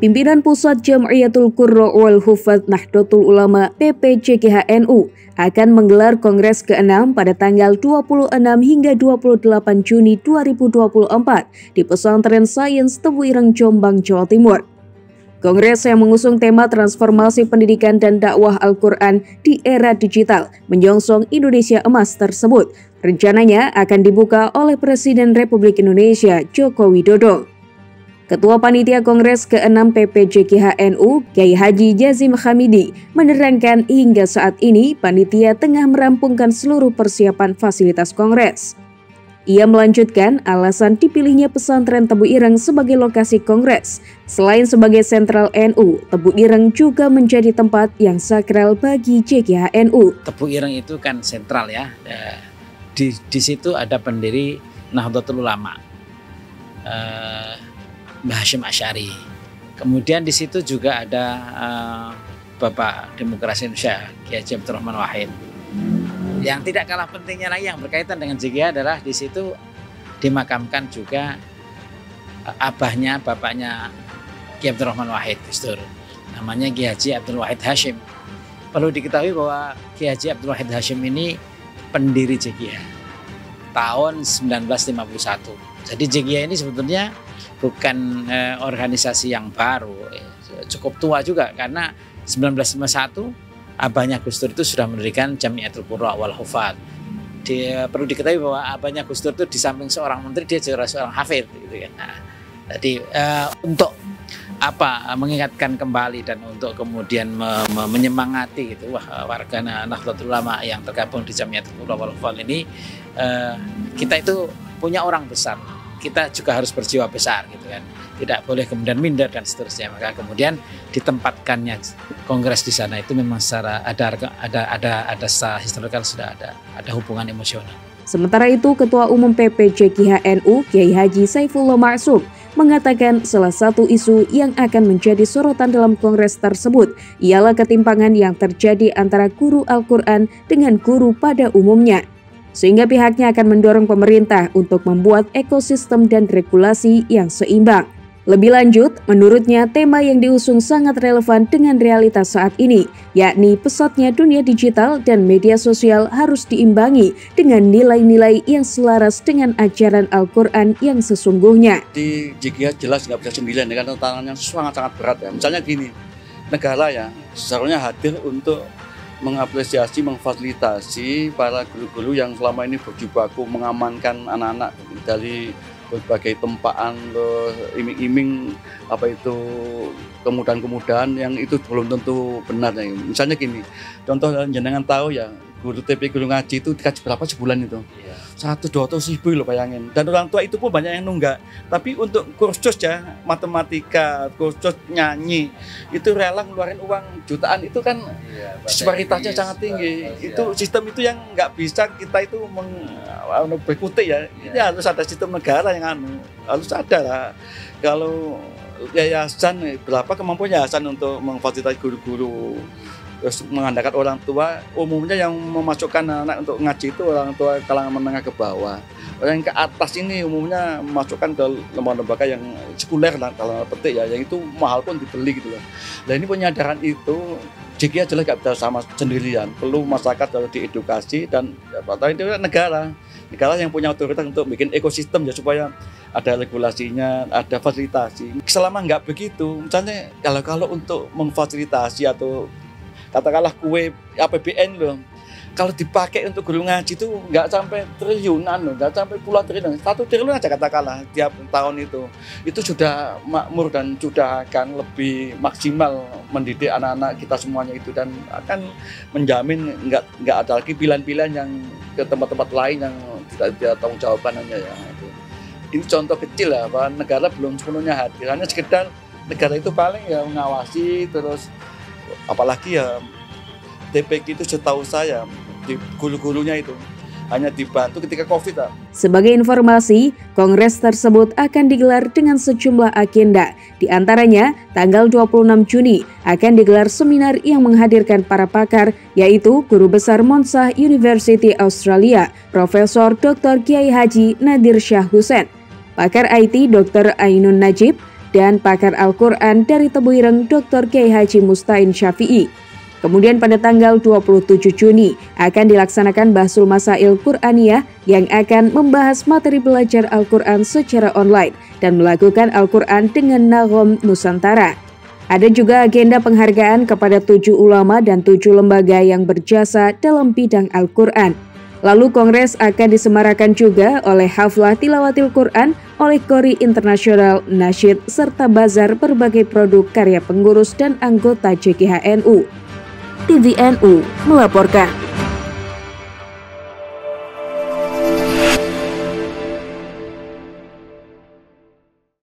Pimpinan Pusat Jam'iyatul Qurra wal Hufadz Nahdlatul Ulama PPJKHNU akan menggelar Kongres ke-6 pada tanggal 26 hingga 28 Juni 2024 di Pesantren Sains Tebu Ireng, Jombang, Jawa Timur. Kongres yang mengusung tema transformasi pendidikan dan dakwah Al-Quran di era digital menyongsong Indonesia Emas tersebut rencananya akan dibuka oleh Presiden Republik Indonesia Joko Widodo. Ketua Panitia Kongres ke-6 PPJKHNU, Kiai Haji Jazim Hamidi, menerangkan hingga saat ini panitia tengah merampungkan seluruh persiapan fasilitas kongres. Ia melanjutkan alasan dipilihnya pesantren Tebu Ireng sebagai lokasi kongres. Selain sebagai sentral NU, Tebu Ireng juga menjadi tempat yang sakral bagi JKHNU. Tebu Ireng itu kan sentral ya. Di situ ada pendiri Nahdlatul Ulama. Mbah Hasyim Asy'ari. Kemudian di situ juga ada Bapak Demokrasi Indonesia Kiai Haji Abdurrahman Wahid. Yang tidak kalah pentingnya lagi yang berkaitan dengan JKH adalah di situ dimakamkan juga abahnya, bapaknya Kiai Abdurrahman Wahid, Gusdur. Namanya Kiai Haji Abdul Wahid Hasyim. Perlu diketahui bahwa Kiai Haji Abdul Wahid Hasyim ini pendiri JKH tahun 1951. Jadi JKH ini sebetulnya bukan organisasi yang baru, cukup tua juga karena 1951 abahnya Gus Dur itu sudah mendirikan Jam'iyatul Qurra wal Hufadz. Perlu diketahui bahwa abahnya Gus Dur itu di samping seorang menteri dia juga seorang hafidz gitu kan. Nah, jadi untuk mengingatkan kembali dan untuk kemudian menyemangati gitu warga Nahdlatul Ulama yang tergabung di Jam'iyatul Qurra wal Hufadz ini, kita itu punya orang besar. Kita juga harus berjiwa besar gitu kan, tidak boleh kemudian minder dan seterusnya. Maka kemudian ditempatkannya kongres di sana itu memang secara ada secara historikal sudah ada hubungan emosional. Sementara itu, Ketua Umum PPJKHNU Kiai Haji Saifullah Ma'sum mengatakan salah satu isu yang akan menjadi sorotan dalam kongres tersebut ialah ketimpangan yang terjadi antara guru Al-Quran dengan guru pada umumnya. Sehingga pihaknya akan mendorong pemerintah untuk membuat ekosistem dan regulasi yang seimbang. Lebih lanjut, menurutnya tema yang diusung sangat relevan dengan realitas saat ini, yakni pesatnya dunia digital dan media sosial harus diimbangi dengan nilai-nilai yang selaras dengan ajaran Al-Quran yang sesungguhnya. Di JKH jelas nggak bisa sendirian dengan tantangan yang sangat-sangat berat ya. Misalnya gini, negara ya seharusnya hadir untuk mengapresiasi, memfasilitasi para guru-guru yang selama ini berjibaku mengamankan anak-anak dari berbagai tempaan, iming-iming kemudahan-kemudahan yang itu belum tentu benar ya. Misalnya gini, contoh jenengan tahu ya, guru TP guru ngaji itu dikaji berapa sebulan itu? 100-200 ribu loh bayangin. Dan orang tua itu pun banyak yang nunggak. Tapi untuk kursus ya, matematika, kursus nyanyi, itu rela ngeluarin uang jutaan itu kan disparitasnya sangat tinggi. Itu sistem itu yang nggak bisa kita itu berkutik ya. Ini harus ada sistem negara yang harus ada lah. Kalau yayasan, berapa kemampuan yayasan untuk memfasilitasi guru-guru, terus mengandalkan orang tua, umumnya yang memasukkan anak untuk ngaji itu orang tua kalangan menengah ke bawah. Orang yang ke atas ini umumnya memasukkan ke lembaga-lembaga yang sekuler lah, kalau petik ya, yang itu mahal pun dibeli gitu loh. Nah ini penyadaran itu, JKH jelas gak bisa sama sendirian, perlu masyarakat harus diedukasi dan itu negara yang punya otoritas untuk bikin ekosistem ya supaya ada regulasinya, ada fasilitasi. Selama nggak begitu, misalnya kalau untuk memfasilitasi atau katakanlah kue APBN loh, kalau dipakai untuk guru ngaji itu nggak sampai triliunan loh, nggak sampai puluhan triliun, 1 triliun aja katakanlah tiap tahun itu sudah makmur dan sudah akan lebih maksimal mendidik anak-anak kita semuanya itu dan akan menjamin nggak ada lagi pilihan-pilihan yang ke tempat-tempat lain yang tidak tanggung jawabannya ya. Ini contoh kecil lah, bahwa negara belum sepenuhnya hadir, hanya sekedar negara itu paling ya mengawasi terus. Apalagi ya TPK itu setahu saya di guru-gurunya itu hanya dibantu ketika COVID. Sebagai informasi, kongres tersebut akan digelar dengan sejumlah agenda. Di antaranya, tanggal 26 Juni akan digelar seminar yang menghadirkan para pakar, yaitu Guru Besar Monsah University Australia, Profesor Dr. Kiai Haji Nadir Shah Hussein, pakar IT Dr. Ainun Najib, dan pakar Al-Quran dari Tebuireng Dr. Kiai Haji Mustain Syafi'i. Kemudian pada tanggal 27 Juni akan dilaksanakan Bahsul Masail Qur'aniyah yang akan membahas materi belajar Al-Quran secara online dan melakukan Al-Quran dengan Naghom Nusantara. Ada juga agenda penghargaan kepada 7 ulama dan 7 lembaga yang berjasa dalam bidang Al-Quran. Lalu kongres akan disemarakan juga oleh Haflah Tilawatil Quran oleh Qori Internasional, Nasyid, serta bazar berbagai produk karya pengurus dan anggota JKHNU. TVNU melaporkan.